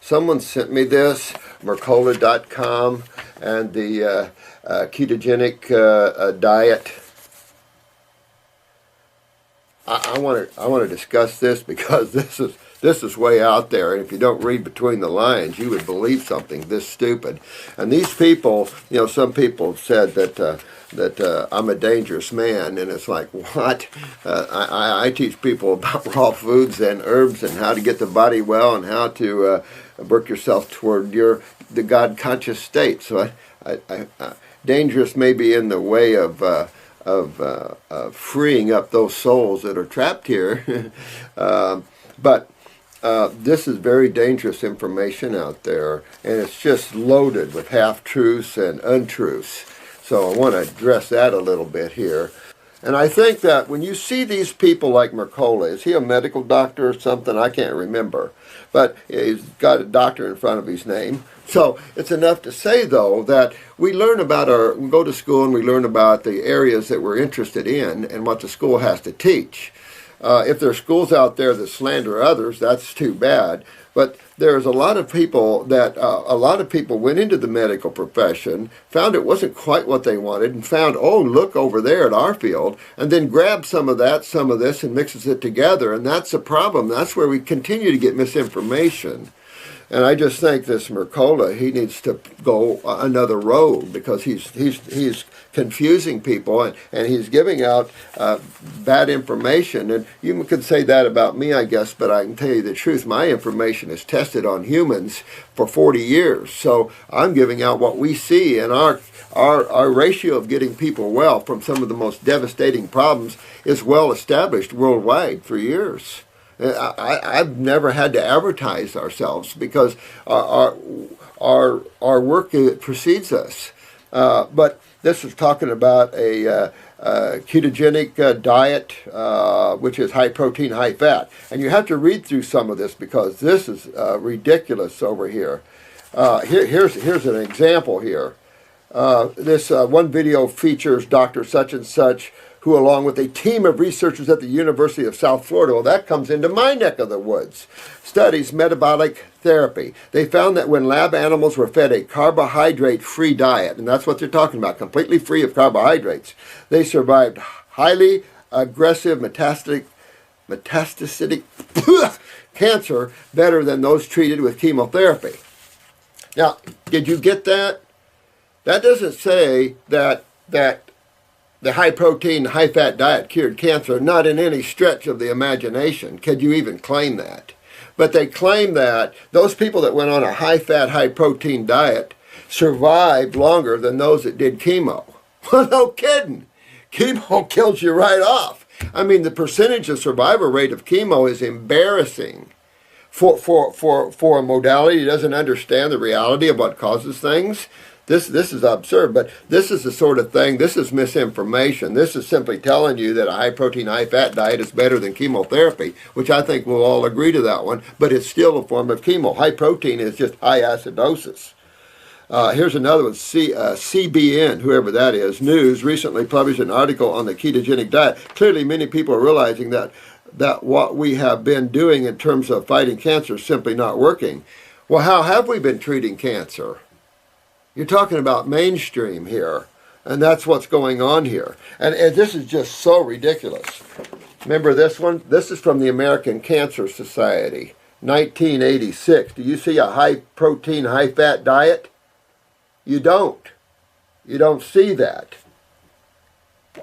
Someone sent me this, Mercola.com, and the ketogenic diet. I want to discuss this because this is way out there, and if you don't read between the lines, you would believe something this stupid. And these people, some people have said that I'm a dangerous man, and it's like, what? I teach people about raw foods and herbs and how to get the body well and how to work yourself toward the God-conscious state. So dangerous may be in the way of freeing up those souls that are trapped here. But this is very dangerous information out there, and it's just loaded with half-truths and untruths. So I want to address that a little bit here. And I think that when you see these people like Mercola, is he a medical doctor or something? I can't remember. But he's got a doctor in front of his name. So it's enough to say, though, that we learn about we go to school and we learn about the areas that we're interested in and what the school has to teach. If there are schools out there that slander others, that's too bad. But there's a lot of people went into the medical profession, found it wasn't quite what they wanted, and found, oh, look over there at our field, and then grab some of that, some of this, and mixes it together. And that's a problem. That's where we continue to get misinformation. And I just think this Mercola, he needs to go another road because he's confusing people and he's giving out bad information. And you could say that about me, I guess, but I can tell you the truth. My information is tested on humans for 40 years. So I'm giving out what we see, and our ratio of getting people well from some of the most devastating problems is well established worldwide for years. I've never had to advertise ourselves because our work precedes us. But this is talking about a ketogenic diet, which is high protein, high fat. And you have to read through some of this because this is ridiculous over here. Here's an example here. This one video features Dr. Such and Such, who, along with a team of researchers at the University of South Florida, well, that comes into my neck of the woods, studies metabolic therapy. They found that when lab animals were fed a carbohydrate-free diet, and that's what they're talking about, completely free of carbohydrates, they survived highly aggressive metastatic cancer better than those treated with chemotherapy. Now, did you get that? That doesn't say that the high-protein, high-fat diet cured cancer, not in any stretch of the imagination. Could you even claim that? But they claim that those people that went on a high-fat, high-protein diet survived longer than those that did chemo. Well, no kidding. Chemo kills you right off. I mean, the percentage of survival rate of chemo is embarrassing for a modality that doesn't understand the reality of what causes things. This is absurd, but this is the sort of thing, this is misinformation. This is simply telling you that a high-protein, high-fat diet is better than chemotherapy, which I think we'll all agree to that one, but it's still a form of chemo. High protein is just high acidosis. Here's another one, CBN, whoever that is, News, recently published an article on the ketogenic diet. Clearly, many people are realizing that what we have been doing in terms of fighting cancer is simply not working. Well, how have we been treating cancer? You're talking about mainstream here, and that's what's going on here. And this is just so ridiculous. Remember this one? This is from the American Cancer Society, 1986. Do you see a high-protein, high-fat diet? You don't. You don't see that.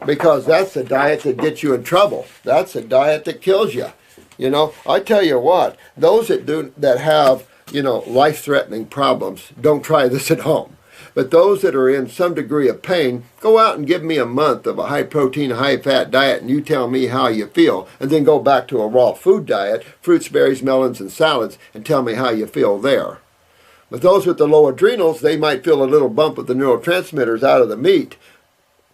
Because that's a diet that gets you in trouble. That's a diet that kills you. You know, I tell you what, those that have, life-threatening problems, don't try this at home. But those that are in some degree of pain, go out and give me a month of a high-protein, high-fat diet, and you tell me how you feel. And then go back to a raw food diet, fruits, berries, melons, and salads, and tell me how you feel there. But those with the low adrenals, they might feel a little bump with the neurotransmitters out of the meat.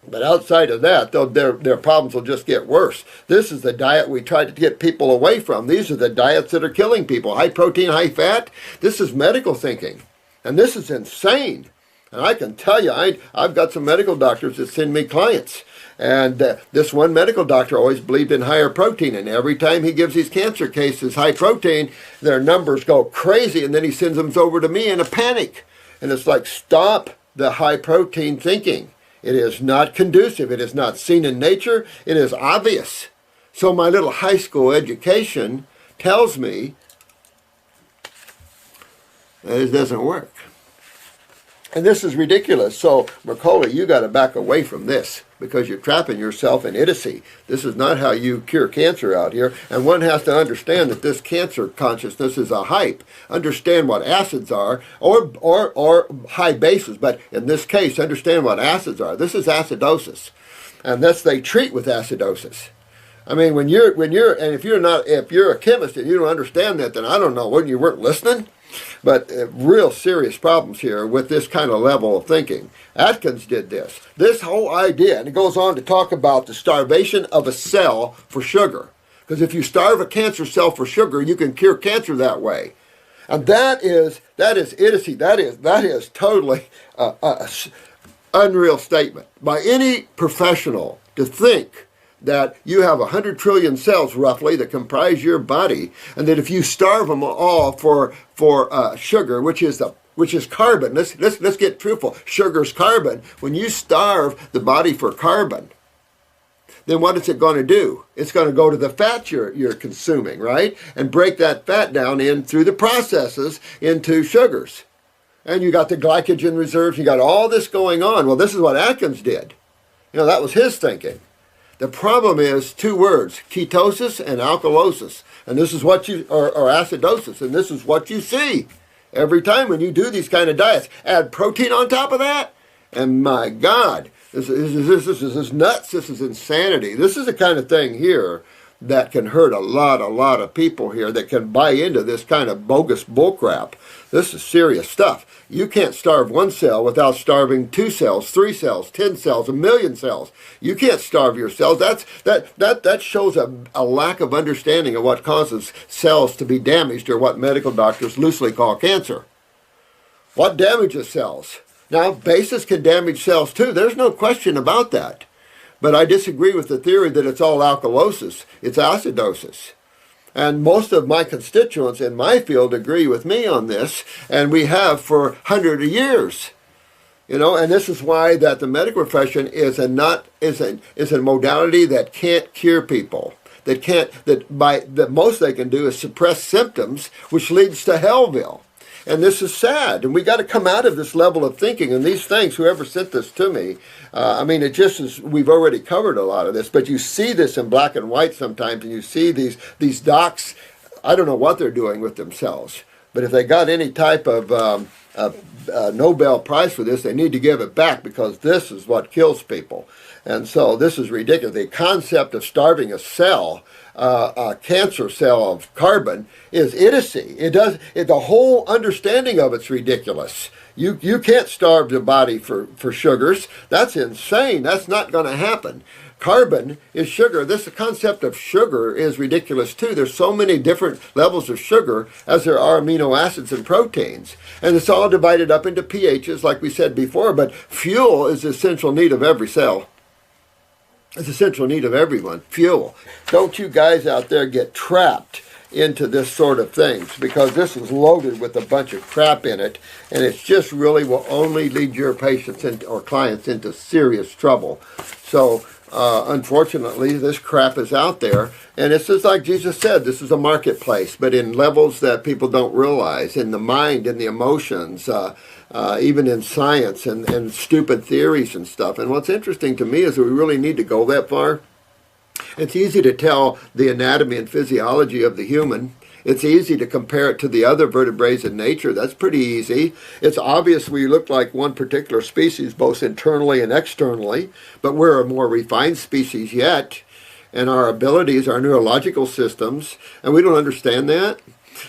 But outside of that, their problems will just get worse. This is the diet we try to get people away from. These are the diets that are killing people. High-protein, high-fat. This is medical thinking. And this is insane. And I can tell you, I've got some medical doctors that send me clients. And this one medical doctor always believed in higher protein, and every time he gives these cancer cases high protein, their numbers go crazy, and then he sends them over to me in a panic. And it's like, stop the high protein thinking. It is not conducive. It is not seen in nature. It is obvious. So my little high school education tells me that it doesn't work. And this is ridiculous. So, Mercola, you got to back away from this because you're trapping yourself in idiocy. This is not how you cure cancer out here. And one has to understand that this cancer consciousness is a hype. Understand what acids are or high bases. But in this case, understand what acids are. This is acidosis. And this they treat with acidosis. I mean, if you're a chemist and you don't understand that, then I don't know, when you weren't listening. But real serious problems here with this kind of level of thinking. Atkins did this. This whole idea, and it goes on to talk about the starvation of a cell for sugar. Because if you starve a cancer cell for sugar, you can cure cancer that way. And that is idiocy. That is totally an unreal statement by any professional to think that you have 100 trillion cells roughly that comprise your body, and that if you starve them all for sugar, which is carbon. Let's get truthful. Sugar's carbon. When you starve the body for carbon, then what is it going to do? It's going to go to the fat you're consuming, right? And break that fat down in through the processes into sugars. And you got the glycogen reserves. You got all this going on. Well, this is what Atkins did. That was his thinking. The problem is two words, ketosis and alkalosis. And this is what or acidosis, and this is what you see every time when you do these kind of diets. Add protein on top of that, and my God, this is nuts. This is insanity. This is the kind of thing here that can hurt a lot of people here that can buy into this kind of bogus bullcrap. This is serious stuff. You can't starve one cell without starving 2 cells, 3 cells, 10 cells, 1,000,000 cells. You can't starve your cells. That shows a lack of understanding of what causes cells to be damaged, or what medical doctors loosely call cancer. What damages cells? Now, bases can damage cells too. There's no question about that. But I disagree with the theory that it's all alkalosis. It's acidosis. And most of my constituents in my field agree with me on this, and we have for hundreds of years. And this is why that the medical profession is a modality that can't cure people. The most they can do is suppress symptoms, which leads to Hellville. And this is sad, and we got to come out of this level of thinking. And these things, whoever sent this to me, it just is, we've already covered a lot of this, but you see this in black and white sometimes, and you see these docs, I don't know what they're doing with themselves, but if they got any type of Nobel Prize for this, they need to give it back, because this is what kills people. And so this is ridiculous. The concept of starving a cell, a cancer cell of carbon, is idiocy. The whole understanding of it's ridiculous. You can't starve the body for sugars. That's insane. That's not going to happen. Carbon is sugar. This concept of sugar is ridiculous too. There's so many different levels of sugar as there are amino acids and proteins. And it's all divided up into pHs like we said before, but fuel is the essential need of every cell. It's essential need of everyone, fuel. Don't you guys out there get trapped into this sort of things, because this is loaded with a bunch of crap in it, and it just really will only lead your patients or clients into serious trouble. So unfortunately, this crap is out there, and it's just like Jesus said, this is a marketplace, but in levels that people don't realize, in the mind and the emotions, even in science and stupid theories and stuff. And what's interesting to me is that we really need to go that far. It's easy to tell the anatomy and physiology of the human. It's easy to compare it to the other vertebrates in nature. That's pretty easy. It's obvious we look like one particular species, both internally and externally, but we're a more refined species yet, and our abilities, our neurological systems, and we don't understand that.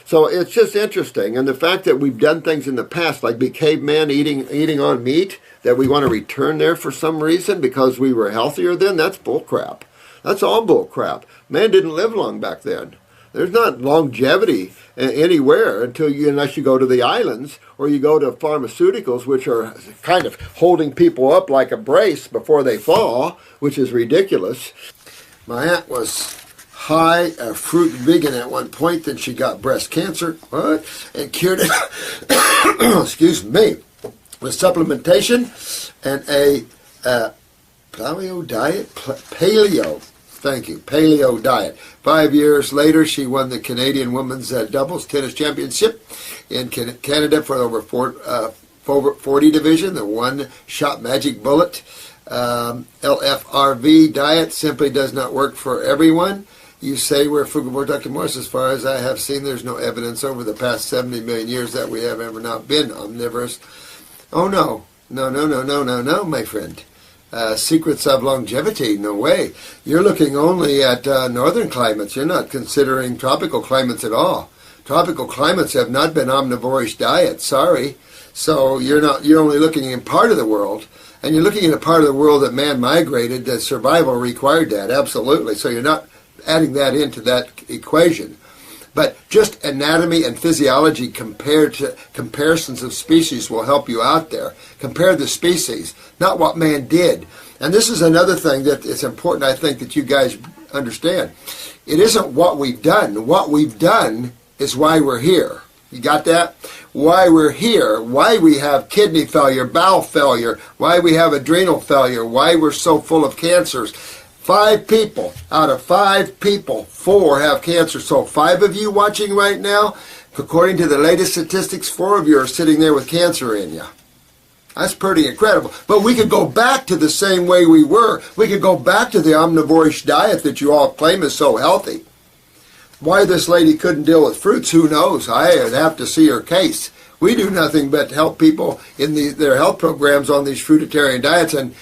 So it's just interesting, and the fact that we've done things in the past, like be caveman eating on meat, that we want to return there for some reason because we were healthier then, that's bullcrap. That's all bullcrap. Man didn't live long back then. There's not longevity anywhere unless you go to the islands or you go to pharmaceuticals, which are kind of holding people up like a brace before they fall, which is ridiculous. My aunt was high fruit vegan at one point, then she got breast cancer, and cured it, excuse me, with supplementation and a paleo diet, paleo diet. 5 years later, she won the Canadian Women's Doubles Tennis Championship in Canada for over 40 division, the one-shot magic bullet. LFRV diet simply does not work for everyone. You say we're frugivore, Dr. Morse. As far as I have seen, there's no evidence over the past 70 million years that we have ever not been omnivorous. Oh, no, my friend. Secrets of longevity, no way. You're looking only at northern climates. You're not considering tropical climates at all. Tropical climates have not been omnivorish diets, sorry. So you're only looking in part of the world, and you're looking at a part of the world that man migrated, that survival required that, absolutely. So you're not adding that into that equation. But just anatomy and physiology comparisons of species will help you out there. Compare the species, not what man did. And this is another thing that it's important, I think, that you guys understand. It isn't what we've done. What we've done is why we're here. You got that? Why we're here, why we have kidney failure, bowel failure, why we have adrenal failure, why we're so full of cancers. 5 people out of 5 people, 4 have cancer. So 5 of you watching right now, according to the latest statistics, 4 of you are sitting there with cancer in you. That's pretty incredible. But we could go back to the same way we were. We could go back to the omnivorish diet that you all claim is so healthy. Why this lady couldn't deal with fruits, who knows? I'd have to see her case. We do nothing but help people in their health programs on these fruitarian diets, and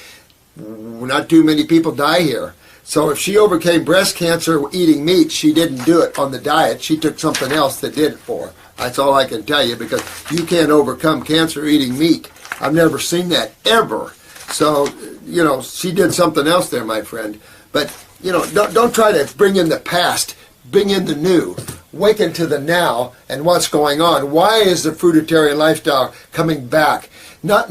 not too many people die here. So if she overcame breast cancer eating meat, she didn't do it on the diet. She took something else that did it for her. That's all I can tell you, because you can't overcome cancer eating meat. I've never seen that, ever. So, she did something else there, my friend. But, don't try to bring in the past. Bring in the new. Awaken to the now and what's going on. Why is the fruitarian lifestyle coming back? Not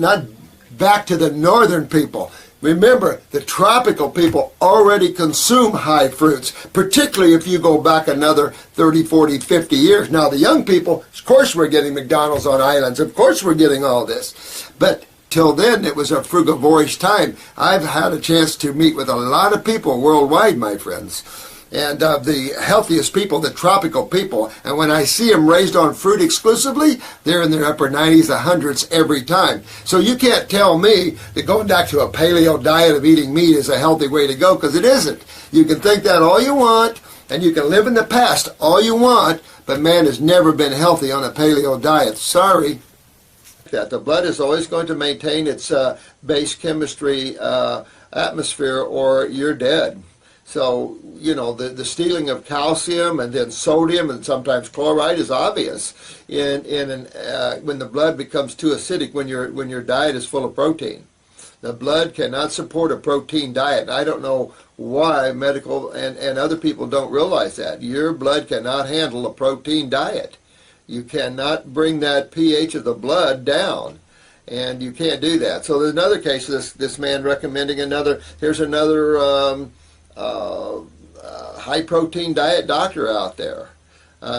back to the northern people. Remember, the tropical people already consume high fruits, particularly if you go back another 30, 40, 50 years. Now, the young people, of course we're getting McDonald's on islands. Of course we're getting all this. But till then, it was a frugivorish time. I've had a chance to meet with a lot of people worldwide, my friends. And the healthiest people, the tropical people. And when I see them raised on fruit exclusively, they're in their upper 90s, 100s every time. So you can't tell me that going back to a paleo diet of eating meat is a healthy way to go, because it isn't. You can think that all you want, and you can live in the past all you want, but man has never been healthy on a paleo diet. Sorry. That the blood is always going to maintain its base chemistry atmosphere, or you're dead. So, the stealing of calcium and then sodium and sometimes chloride is obvious when the blood becomes too acidic, when your diet is full of protein. The blood cannot support a protein diet. And I don't know why medical and other people don't realize that. Your blood cannot handle a protein diet. You cannot bring that pH of the blood down. And you can't do that. So there's another case, this man recommending here's another high protein diet doctor out there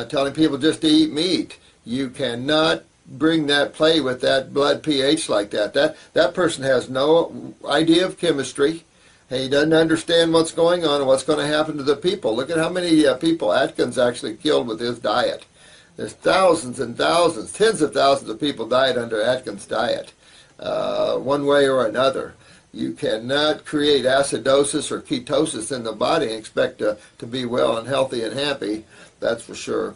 telling people just to eat meat. You cannot play with that blood pH like that. That person has no idea of chemistry. He doesn't understand what's going on and what's going to happen to the people. Look at how many people Atkins actually killed with his diet. There's thousands and thousands, tens of thousands of people died under Atkins' diet, one way or another. You cannot create acidosis or ketosis in the body and expect to be well and healthy and happy. That's for sure.